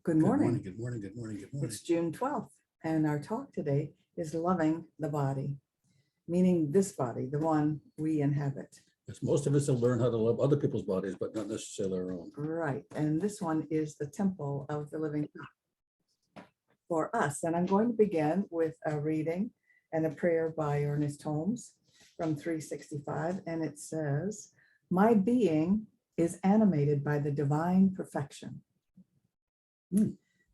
Good morning. Good morning. Good morning. Good morning. It's June 12th, and our talk today is loving the body, meaning this body, the one we inhabit. Yes, most of us will learn how to love other people's bodies, but not necessarily our own. Right, and this one is the temple of the living God for us. And I'm going to begin with a reading and a prayer by Ernest Holmes from 365, and it says, "My being is animated by the divine perfection."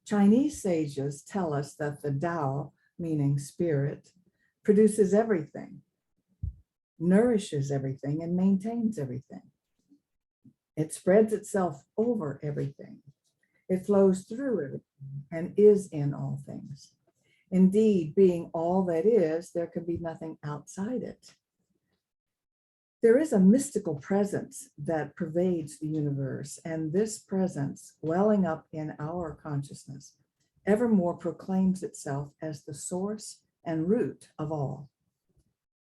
Chinese sages tell us that the Tao, meaning spirit, produces everything, nourishes everything, and maintains everything. It spreads itself over everything. It flows through everything and is in all things. Indeed, being all that is, there can be nothing outside it. There is a mystical presence that pervades the universe, and this presence, welling up in our consciousness, evermore proclaims itself as the source and root of all.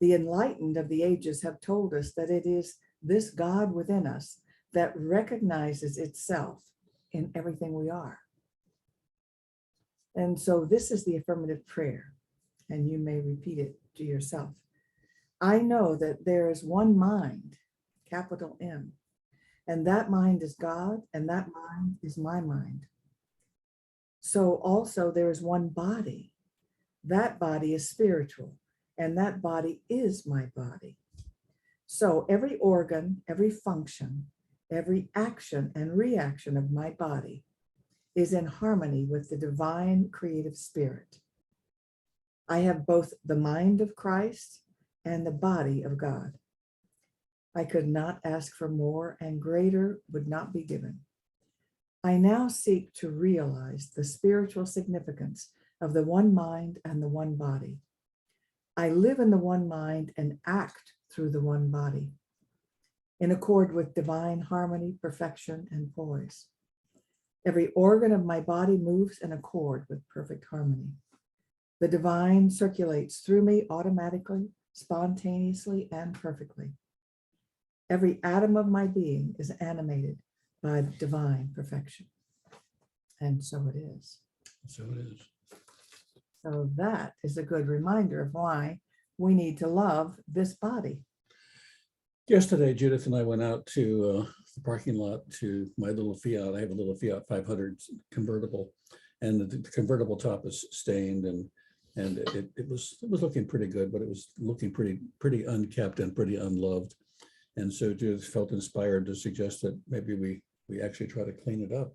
The enlightened of the ages have told us that it is this God within us that recognizes itself in everything we are. And so this is the affirmative prayer, and you may repeat it to yourself. I know that there is one mind, capital M, and that mind is God, and that mind is my mind. So also there is one body. That body is spiritual, and that body is my body. So every organ, every function, every action and reaction of my body is in harmony with the divine creative spirit. I have both the mind of Christ and the body of God. I could not ask for more, and greater would not be given. I now seek to realize the spiritual significance of the one mind and the one body. I live in the one mind and act through the one body, in accord with divine harmony, perfection, and poise. Every organ of my body moves in accord with perfect harmony. The divine circulates through me automatically, spontaneously, and perfectly. Every atom of my being is animated by divine perfection. And so it is. So it is. So that is a good reminder of why we need to love this body. Yesterday, Judith and I went out to the parking lot to my little Fiat. I have a little Fiat 500 convertible, and the convertible top is stained, and it was looking pretty good, but it was looking pretty unkept and pretty unloved. And so Judith felt inspired to suggest that maybe we actually try to clean it up.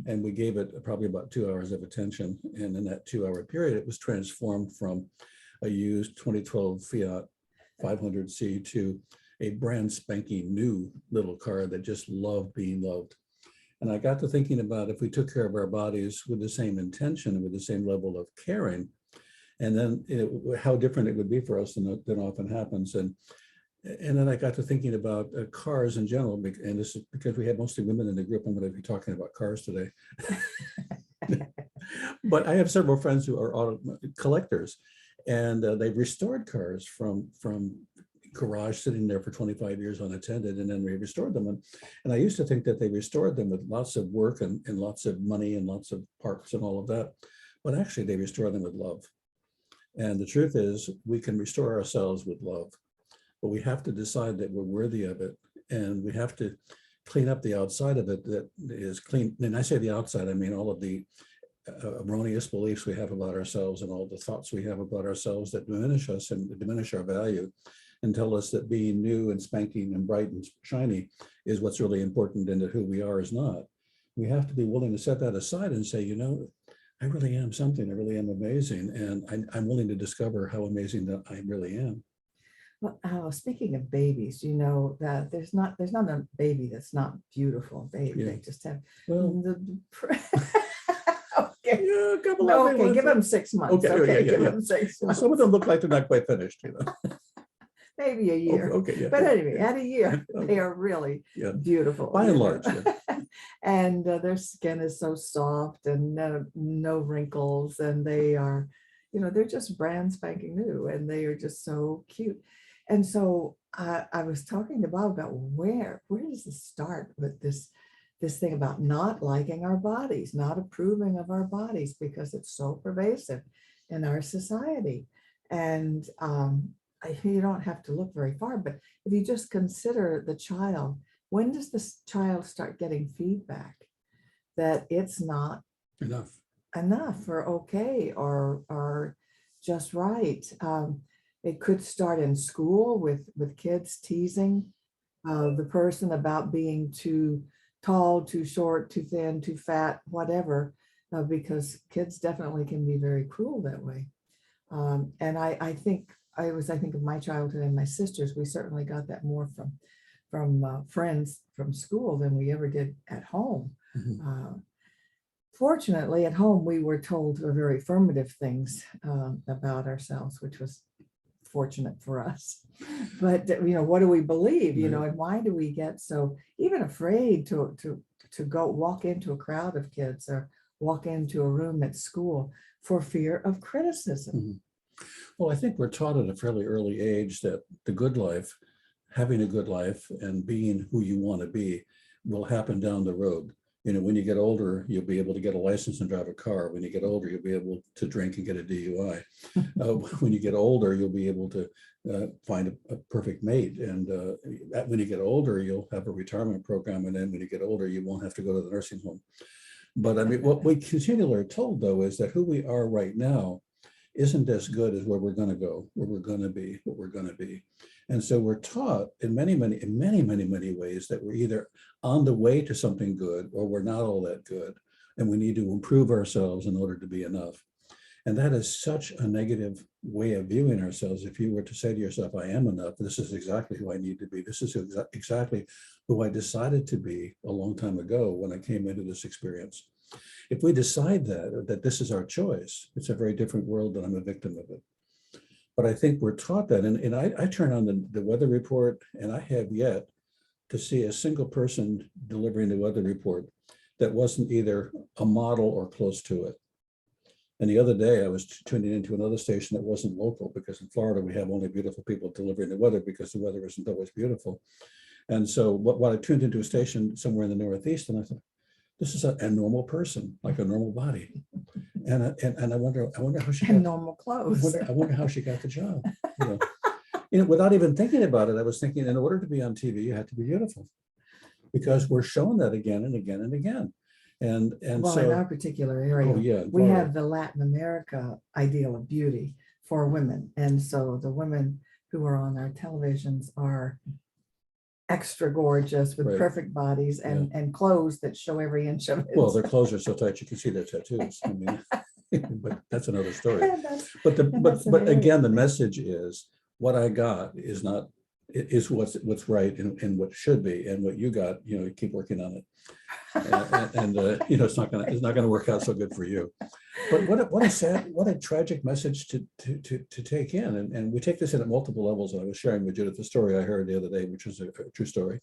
And we gave it probably about 2 hours of attention. And in that 2-hour period, it was transformed from a used 2012 Fiat 500C to a brand spanking new little car that just loved being loved. And I got to thinking about if we took care of our bodies with the same intention and with the same level of caring, and then how different it would be for us than often happens. And then I got to thinking about cars in general, and this is because we have mostly women in the group. I'm going to be talking about cars today. But I have several friends who are auto collectors, and they've restored cars from garage sitting there for 25 years unattended, and then we restored them. And I used to think that they restored them with lots of work and lots of money and lots of parts and all of that. But actually, they restore them with love. And the truth is, we can restore ourselves with love. But we have to decide that we're worthy of it, and we have to clean up the outside of it that is clean. And I say the outside, I mean all of the erroneous beliefs we have about ourselves and all the thoughts we have about ourselves that diminish us and diminish our value, and tell us that being new and spanking and bright and shiny is what's really important, and that who we are is not. We have to be willing to set that aside and say, you know, I really am something. I really am amazing, and I'm willing to discover how amazing that I really am. Well, speaking of babies, you know that there's not a baby that's not beautiful. They just have okay. Yeah, a couple No, of okay, give them 6 months. Okay, Give them 6 months. Some of them look like they're not quite finished, you know. Maybe a year. Okay, yeah. But anyway, at a year, they are really beautiful. By and large. Yeah. And their skin is so soft and no wrinkles, and they are, you know, they're just brand spanking new, and they are just so cute. And so I was talking to Bob about where does this start with this this thing about not liking our bodies, not approving of our bodies, because it's so pervasive in our society. And you don't have to look very far, but if you just consider the child, when does this child start getting feedback that it's not enough or okay or just right? It could start in school with kids teasing the person about being too tall, too short, too thin, too fat, whatever, because kids definitely can be very cruel that way. And I think of my childhood and my sisters. We certainly got that more from friends from school than we ever did at home. Fortunately, at home, we were told very affirmative things about ourselves, which was fortunate for us. But what do we believe? And why do we get so even afraid to go walk into a crowd of kids or walk into a room at school for fear of criticism? Well, I think we're taught at a fairly early age that the good life, having a good life and being who you want to be will happen down the road. When you get older, you'll be able to get a license and drive a car. When you get older, you'll be able to drink and get a DUI. When you get older, you'll be able to find a perfect mate. And when you get older, you'll have a retirement program. And then when you get older, you won't have to go to the nursing home. But I mean, what we continually are told, though, is that who we are right now isn't as good as where we're going to go, where we're going to be, what we're going to be. And so we're taught in many ways that we're either on the way to something good or we're not all that good. And we need to improve ourselves in order to be enough. And that is such a negative way of viewing ourselves. If you were to say to yourself, I am enough, this is exactly who I need to be. This is exactly who I decided to be a long time ago when I came into this experience. If we decide that this is our choice, it's a very different world than I'm a victim of it. But I think we're taught that. And I turn on the weather report, and I have yet to see a single person delivering the weather report that wasn't either a model or close to it. And the other day I was tuning into another station that wasn't local, because in Florida we have only beautiful people delivering the weather because the weather isn't always beautiful. And so what I tuned into a station somewhere in the Northeast, and I thought, this is a normal person, like a normal body. And I wonder how she got normal clothes. I wonder how she got the job. Without even thinking about it, I was thinking, in order to be on TV, you have to be beautiful, because we're shown that again and again and again. And well, so in our particular area, we have the Latin America ideal of beauty for women, and so the women who are on our televisions are extra gorgeous with perfect bodies and clothes that show every inch of it. Well, their clothes are so tight you can see their tattoos. I mean, but that's another story. But again, the message is what I got is what's right and what should be, and what you got, you keep working on it. And it's not gonna work out so good for you. But what a tragic message to take in, and we take this in at multiple levels. And I was sharing with Judith the story I heard the other day, which was a true story.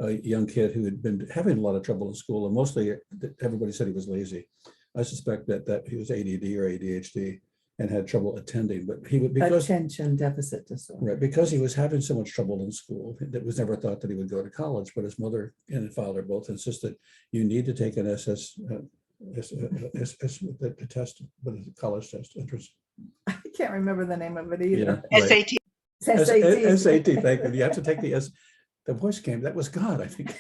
A young kid who had been having a lot of trouble in school, and mostly everybody said he was lazy. I suspect that he was ADD or ADHD and had trouble attending, but because attention deficit disorder. Right, because he was having so much trouble in school, it was never thought that he would go to college. But his mother and father both insisted, you need to take an the test, but it's a college test, entrance. I can't remember the name of it either. Yeah, right. SAT. SAT. Thank you. You have to take the The voice came. That was God, I think.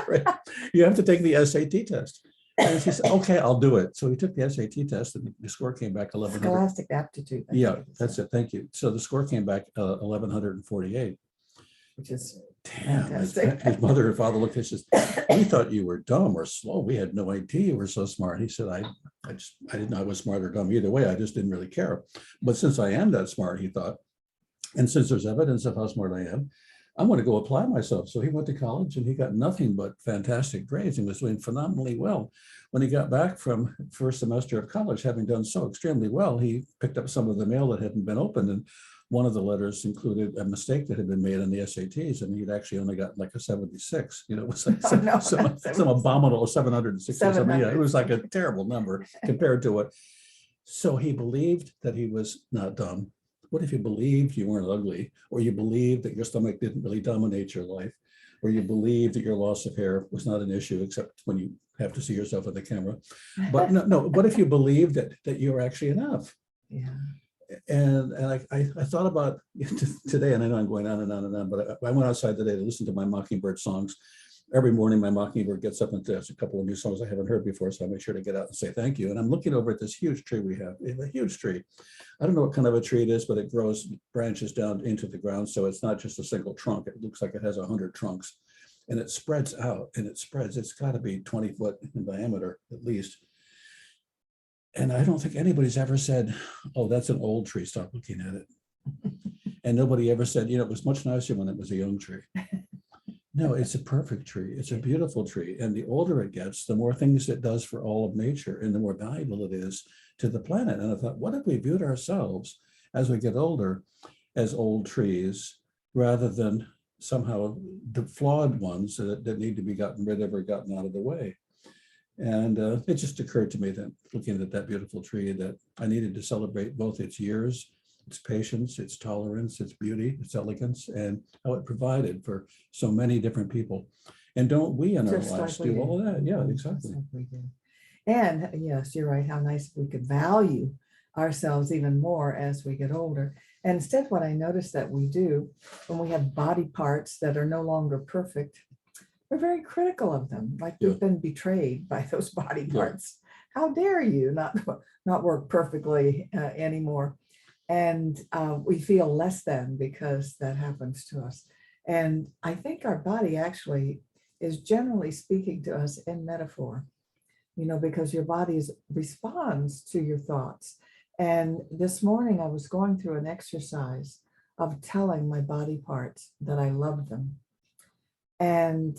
Right. You have to take the SAT test. And he said, okay, I'll do it. So he took the SAT test, and the score came back 1100. Scholastic aptitude. Yeah, that's it. Thank you. So the score came back 1148. Which is damn. fantastic. His mother and father looked at us and says, we thought you were dumb or slow. We had no idea you were so smart. He said, I didn't know I was smart or dumb either way. I just didn't really care. But since I am that smart, he thought, and since there's evidence of how smart I am, I'm going to go apply myself. So he went to college, and he got nothing but fantastic grades and was doing phenomenally well. When he got back from first semester of college, having done so extremely well, he picked up some of the mail that hadn't been opened. And one of the letters included a mistake that had been made on the SATs, and he'd actually only got like a 76. It was like some abominable 760 or something. Yeah, it was like a terrible number compared to what. So he believed that he was not dumb. What if you believed you weren't ugly, or you believed that your stomach didn't really dominate your life, where you believe that your loss of hair was not an issue, except when you have to see yourself on the camera. But no, what if you believe that you're actually enough? Yeah. And I thought about today, and I know I'm going on and on and on, but I went outside today to listen to my Mockingbird songs. Every morning, my Mockingbird gets up and there's a couple of new songs I haven't heard before, so I make sure to get out and say thank you. And I'm looking over at this huge tree we have, a huge tree. I don't know what kind of a tree it is, but it grows branches down into the ground, so it's not just a single trunk. It looks like it has 100 trunks, and it spreads out, and it spreads. It's got to be 20 foot in diameter at least. And I don't think anybody's ever said, oh, that's an old tree, stop looking at it. And nobody ever said, it was much nicer when it was a young tree. No, it's a perfect tree. It's a beautiful tree. And the older it gets, the more things it does for all of nature and the more valuable it is to the planet. And I thought, what if we viewed ourselves as we get older as old trees rather than somehow the flawed ones that need to be gotten rid of or gotten out of the way? And it just occurred to me that looking at that beautiful tree that I needed to celebrate both its years, its patience, its tolerance, its beauty, its elegance, and how it provided for so many different people. And don't we in our Just lives like we do all of that? Yeah, Just exactly. like we do. And yes, you're right. How nice if we could value ourselves even more as we get older. And instead, what I notice that we do when we have body parts that are no longer perfect, we're very critical of them, like we've been betrayed by those body parts. How dare you not work perfectly anymore? And we feel less than because that happens to us. And I think our body actually is generally speaking to us in metaphor, because your body responds to your thoughts. And this morning I was going through an exercise of telling my body parts that I loved them. And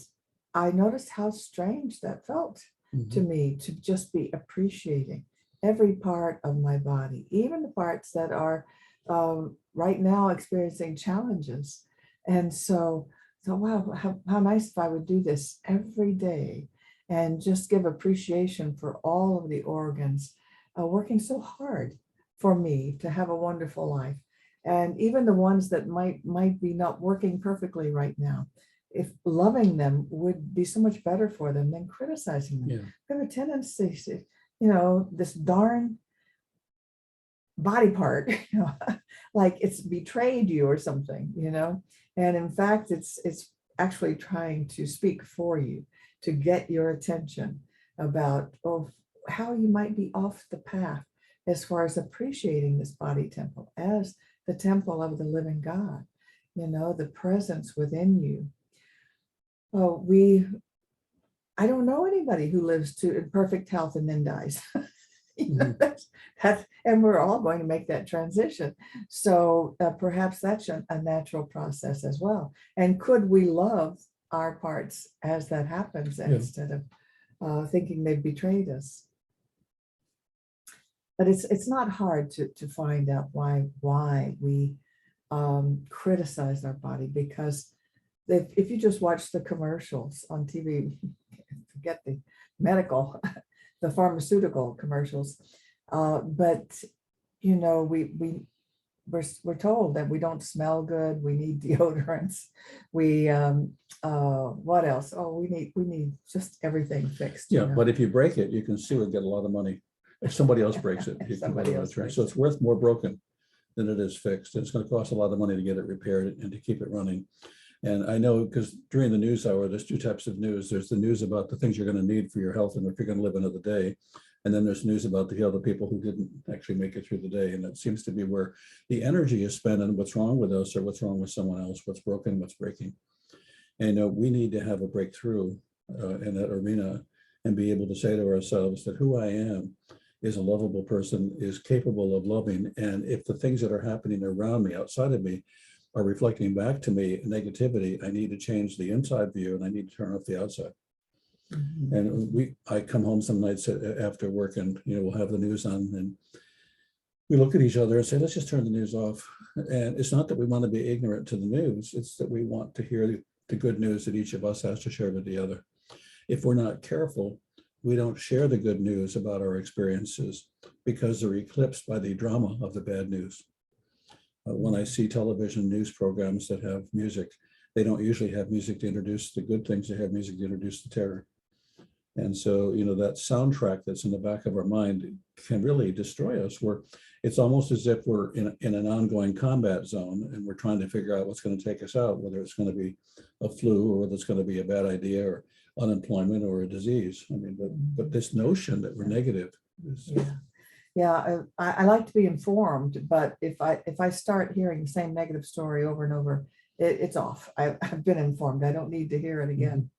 I noticed how strange that felt to me, to just be appreciating every part of my body, even the parts that are right now experiencing challenges. And so wow, how nice if I would do this every day and just give appreciation for all of the organs working so hard for me to have a wonderful life. And even the ones that might be not working perfectly right now, if loving them would be so much better for them than criticizing them. We have a tendency to, this darn body part, like it's betrayed you or something, and in fact, it's actually trying to speak for you, to get your attention about how you might be off the path as far as appreciating this body temple as the temple of the living God, the presence within you. Well, I don't know anybody who lives in perfect health and then dies. And we're all going to make that transition. So perhaps that's a natural process as well. And could we love our parts as that happens instead of thinking they've betrayed us? But it's not hard to find out why we criticize our body, because if you just watch the commercials on TV, forget the medical, the pharmaceutical commercials, but we're told that we don't smell good, we need deodorants, we what else? Oh, we need just everything fixed. But if you break it, you can sue and get a lot of money. If somebody else breaks it, you can get a lot of money. So it's worth more broken than it is fixed. It's going to cost a lot of money to get it repaired and to keep it running. And I know, because during the news hour, there's two types of news. There's the news about the things you're going to need for your health and if you're going to live another day. And then there's news about the other people who didn't actually make it through the day. And that seems to be where the energy is spent on what's wrong with us or what's wrong with someone else, what's broken, what's breaking. And we need to have a breakthrough in that arena and be able to say to ourselves that who I am is a lovable person, is capable of loving. And if the things that are happening around me, outside of me, are reflecting back to me negativity, I need to change the inside view and I need to turn off the outside. And I come home some nights after work and we'll have the news on and we look at each other and say, let's just turn the news off. And it's not that we want to be ignorant to the news, it's that we want to hear the good news that each of us has to share with the other. If we're not careful, we don't share the good news about our experiences because they're eclipsed by the drama of the bad news. When I see television news programs that have music they don't usually have music to introduce the good things. They have music to introduce the terror. And so, that soundtrack that's in the back of our mind can really destroy us, where it's almost as if we're in an ongoing combat zone and we're trying to figure out what's going to take us out, whether it's going to be a flu or whether it's going to be a bad idea or unemployment or a disease. I mean, but this notion that we're negative is. Yeah, I like to be informed, but if I start hearing the same negative story over and over, it's off. I've been informed. I don't need to hear it again.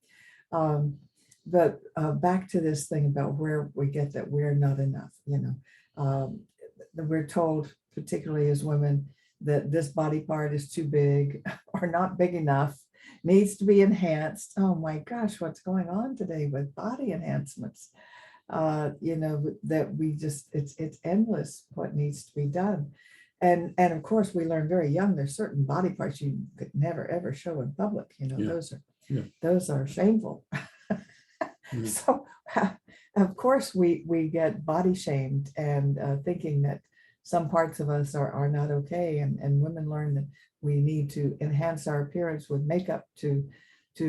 But back to this thing about where we get that we're not enough. We're told, particularly as women, that this body part is too big or not big enough, needs to be enhanced. Oh my gosh, what's going on today with body enhancements? That we just, it's endless what needs to be done. And of course we learn very young, there's certain body parts you could never ever show in public. Those are shameful. So of course we get body shamed and thinking that some parts of us are not okay, and women learn that we need to enhance our appearance with makeup to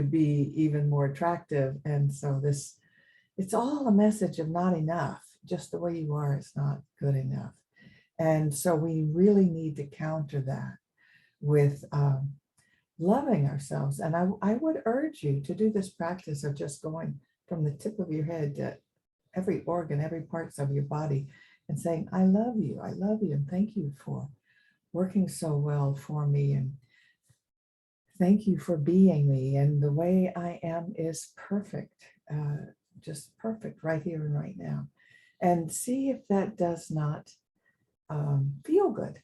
be even more attractive. And so it's all a message of not enough. Just the way you are is not good enough. And so we really need to counter that with loving ourselves. And I would urge you to do this practice of just going from the tip of your head to every organ, every parts of your body, and saying, I love you, and thank you for working so well for me, and thank you for being me, and the way I am is perfect, just perfect right here and right now. And see if that does not feel good,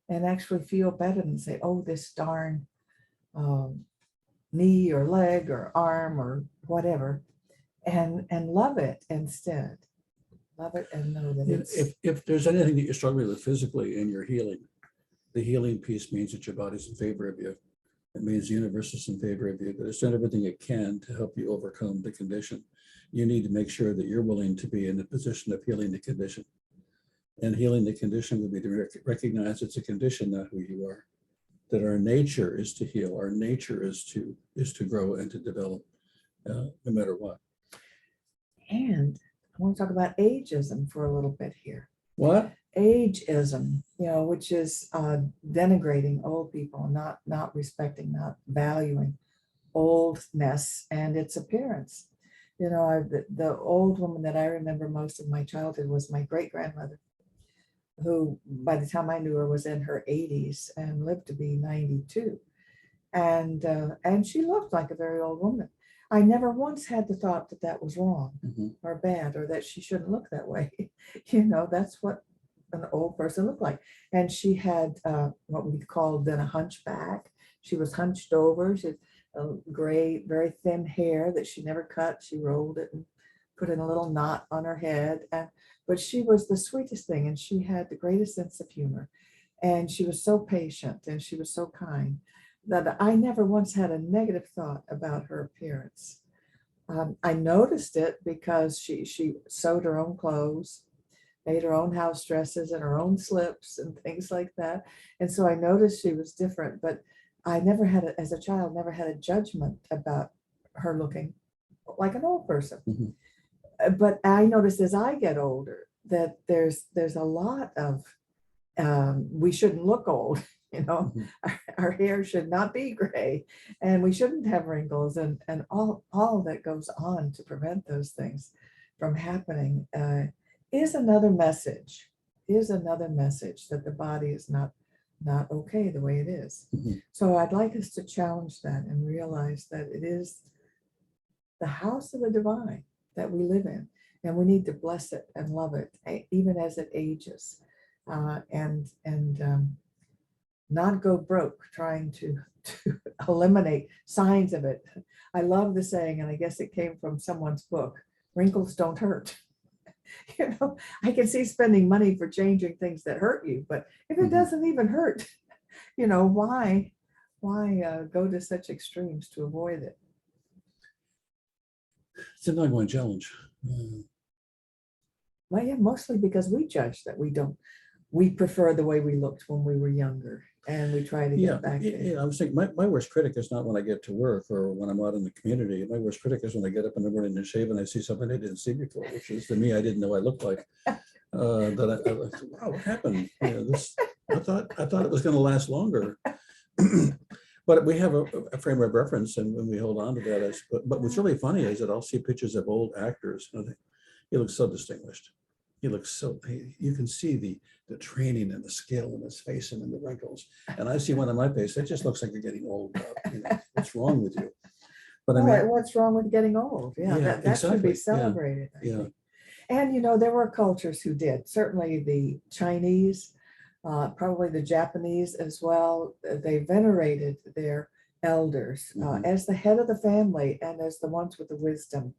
and actually feel better than say, oh, this darn knee or leg or arm or whatever, and love it instead. Love it and know that it's. If there's anything that you're struggling with physically in your healing, the healing piece means that your body's in favor of you. It means the universe is in favor of you, that it's done everything it can to help you overcome the condition. You need to make sure that you're willing to be in the position of healing the condition. And healing the condition would be to recognize it's a condition, not who you are. That our nature is to heal. Our nature is to grow and to develop, no matter what. And I want to talk about ageism for a little bit here. What? Ageism, which is denigrating old people, not respecting, not valuing oldness and its appearance. The old woman that I remember most of my childhood was my great-grandmother, who by the time I knew her was in her 80s and lived to be 92. And she looked like a very old woman. I never once had the thought that that was wrong or bad, or that she shouldn't look that way. That's what an old person looked like. And she had what we called then a hunchback. She was hunched over. She had gray, very thin hair that she never cut. She rolled it and put in a little knot on her head. But she was the sweetest thing, and she had the greatest sense of humor. And she was so patient, and she was so kind, that I never once had a negative thought about her appearance. I noticed it because she sewed her own clothes, made her own house dresses and her own slips and things like that. And so I noticed she was different, but I never had, as a child, never had a judgment about her looking like an old person. But I noticed as I get older that there's a lot of, we shouldn't look old. Our hair should not be gray, and we shouldn't have wrinkles, and all that goes on to prevent those things from happening is another message that the body is not okay the way it is. So I'd like us to challenge that and realize that it is the house of the divine that we live in, and we need to bless it and love it even as it ages, and not go broke trying to eliminate signs of it. I love the saying, and I guess it came from someone's book, wrinkles don't hurt. I can see spending money for changing things that hurt you, but if it doesn't even hurt, why go to such extremes to avoid it? It's an ongoing challenge. Well, yeah, mostly because we judge that we prefer the way we looked when we were younger. and we try to Yeah, get back there. I was thinking, my worst critic is not when I get to work or when I'm out in the community. My worst critic is when I get up in the morning and shave and I see something I didn't see before, which is the me I didn't know I looked like. That I like, wow, what happened? I thought it was going to last longer. But we have a frame of reference, and when we hold on to that, but what's really funny is that I'll see pictures of old actors, and I think, he looks so distinguished. He looks so, you can see the training and the skill in his face and in the wrinkles. And I see one on my face, it just looks like you're getting old. What's wrong with you? But I mean, What's wrong with getting old? Yeah, yeah, that should be exactly. celebrated, I Yeah. think. And there were cultures who did. Certainly the Chinese, probably the Japanese as well. They venerated their elders Mhm. as the head of the family and as the ones with the wisdom.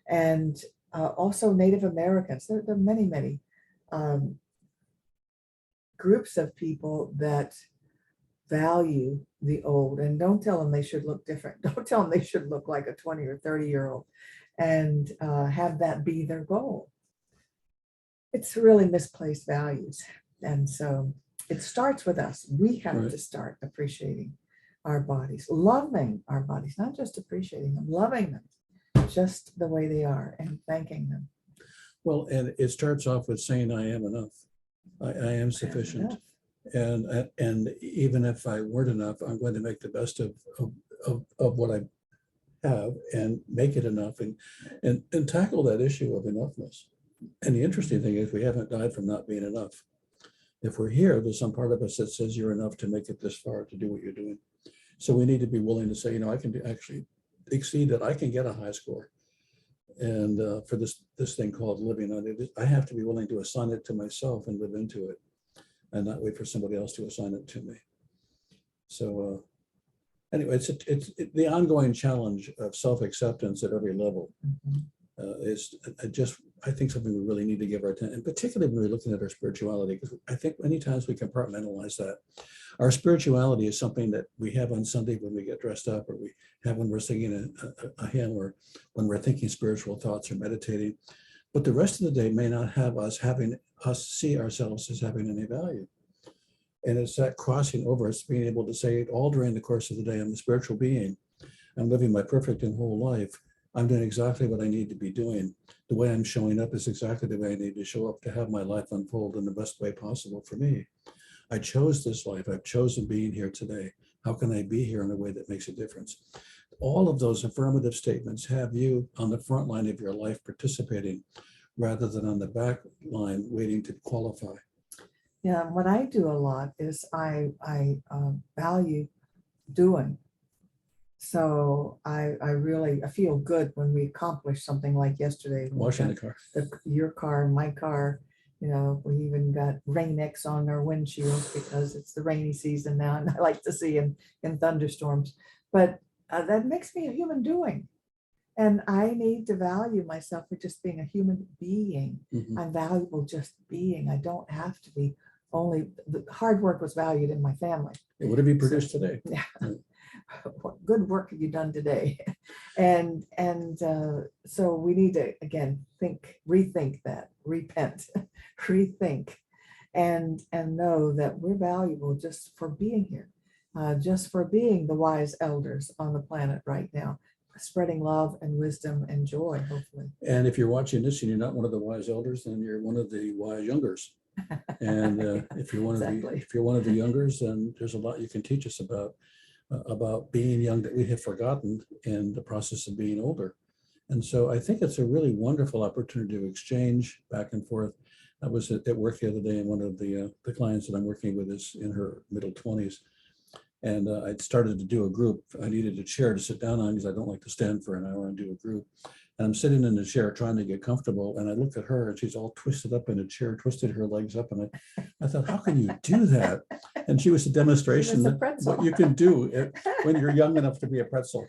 And also Native Americans. There are many, many groups of people that value the old, and don't tell them they should look different. Don't tell them they should look like a 20 or 30-year-old and have that be their goal. It's really misplaced values. And so it starts with us. We have Right. to start appreciating our bodies, loving our bodies, not just appreciating them, loving them just the way they are and thanking them. Well, and it starts off with saying, I am enough. I am sufficient. And even if I weren't enough, I'm going to make the best of what I have and make it enough and tackle that issue of enoughness. And the interesting thing is we haven't died from not being enough. If we're here, there's some part of us that says you're enough to make it this far, to do what you're doing. So we need to be willing to say, I can actually exceed that. I can get a high score. And for this thing called living on it, I have to be willing to assign it to myself and live into it, and not wait for somebody else to assign it to me. So anyway, it's the ongoing challenge of self-acceptance at every level. Mhm. Is I think something we really need to give our attention, and particularly when we're looking at our spirituality, because I think many times we compartmentalize that. Our spirituality is something that we have on Sunday when we get dressed up, or we have when we're singing a hymn, or when we're thinking spiritual thoughts or meditating. But the rest of the day may not have us see ourselves as having any value. And it's that crossing over, it's being able to say it all during the course of the day, I'm a spiritual being. I'm living my perfect and whole life. I'm doing exactly what I need to be doing. The way I'm showing up is exactly the way I need to show up to have my life unfold in the best way possible for me. I chose this life. I've chosen being here today. How can I be here in a way that makes a difference? All of those affirmative statements have you on the front line of your life participating, rather than on the back line waiting to qualify. Yeah, what I do a lot is I value doing. So I feel good when we accomplish something like yesterday. When we Washing got the car. your car and my car, we even got Rain-X on our windshields because it's the rainy season now, and I like to see in thunderstorms. But that makes me a human doing. And I need to value myself for just being a human being. Mhm. I'm valuable just being. I don't have to be only, the hard work was valued in my family. What have you produced today? Yeah. Right. What good work have you done today? And so we need to, again, rethink that, repent, rethink, and know that we're valuable just for being here, just for being the wise elders on the planet right now, spreading love and wisdom and joy, hopefully. And if you're watching this and you're not one of the wise elders, then you're one of the wise youngers. And if you're one of the youngers, then there's a lot you can teach us about being young that we have forgotten in the process of being older. And so I think it's a really wonderful opportunity to exchange back and forth. I was at work the other day, and one of the clients that I'm working with is in her middle 20s. And I'd started to do a group. I needed a chair to sit down on because I don't like to stand for an hour and do a group. And I'm sitting in the chair trying to get comfortable. And I looked at her and she's all twisted up in a chair, twisted her legs up. And I thought, how can you do that? And she was a demonstration of what you can do when you're young enough to be a pretzel.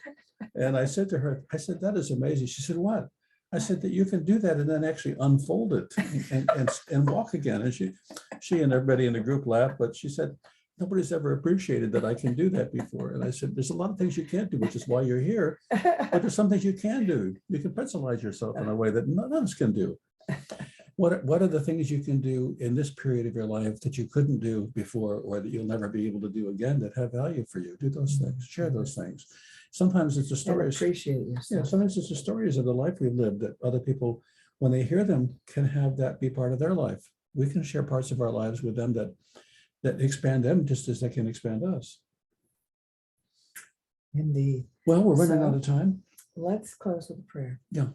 And I said to her, that is amazing. She said, what? I said that you can do that and then actually unfold it and walk again. And she and everybody in the group laughed, but she said, nobody's ever appreciated that I can do that before. And I said, there's a lot of things you can't do, which is why you're here. But there's some things you can do. You can pretzelize yourself in a way that none of us can do. what are the things you can do in this period of your life that you couldn't do before, or that you'll never be able to do again, that have value for you? Do those things, share those things. Sometimes it's the And stories. appreciate Yeah, yourself. sometimes it's the stories of the life we've lived that other people, when they hear them, can have that be part of their life. We can share parts of our lives with them that expand them just as they can expand us. Indeed. Well, we're running So- out of time. Let's close with a prayer. Yeah.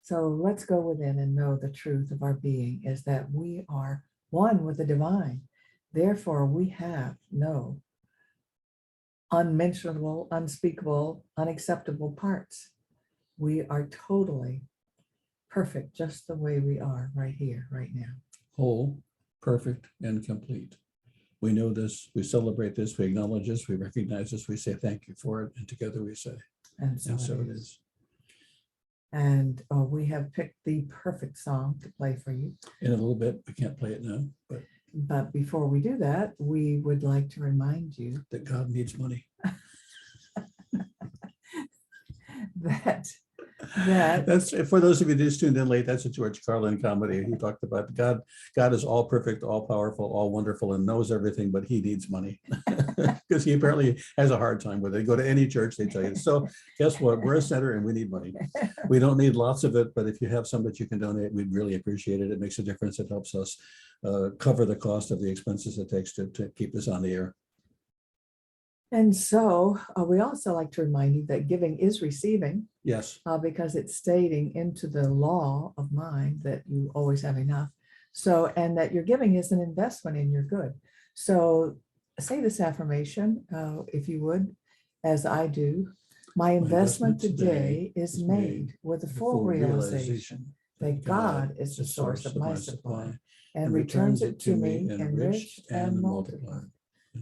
So let's go within and know the truth of our being is that we are one with the divine. Therefore, we have no unmentionable, unspeakable, unacceptable parts. We are totally perfect just the way we are right here, right now. Whole, perfect, and complete. We know this, we celebrate this, we acknowledge this, we recognize this, we say thank you for it, and together we say, And so, and so it it is. is. And we have picked the perfect song to play for you. In a little bit, we can't play it now, But before we do that, we would like to remind you that God needs money. that That's, for those of you who just tuned in late, that's a George Carlin comedy. He talked about God is all perfect, all powerful, all wonderful, and knows everything, but he needs money. Because he apparently has a hard time with it. Go to any church, they tell you. So guess what? We're a center and we need money. We don't need lots of it, but if you have some that you can donate, we'd really appreciate it. It makes a difference. It helps us cover the cost of the expenses it takes to keep this on the air. And so we also like to remind you that giving is receiving. Yes. Because it's stating into the law of mind that you always have enough. So, and that your giving is an investment in your good. So say this affirmation, if you would, as I do. My investment today is made with the full realization that God is the source of my supply and returns it to me enriched and multiplied.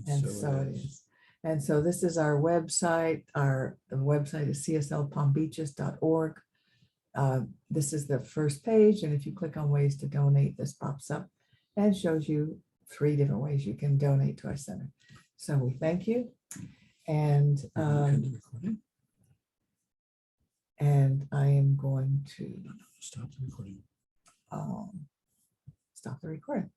And so it is. And so this is our website. The website is cslpalmbeaches.org. This is the first page. And if you click on ways to donate, this pops up and shows you 3 different ways you can donate to our center. So we thank you. And I am going to stop the recording. stop the recording.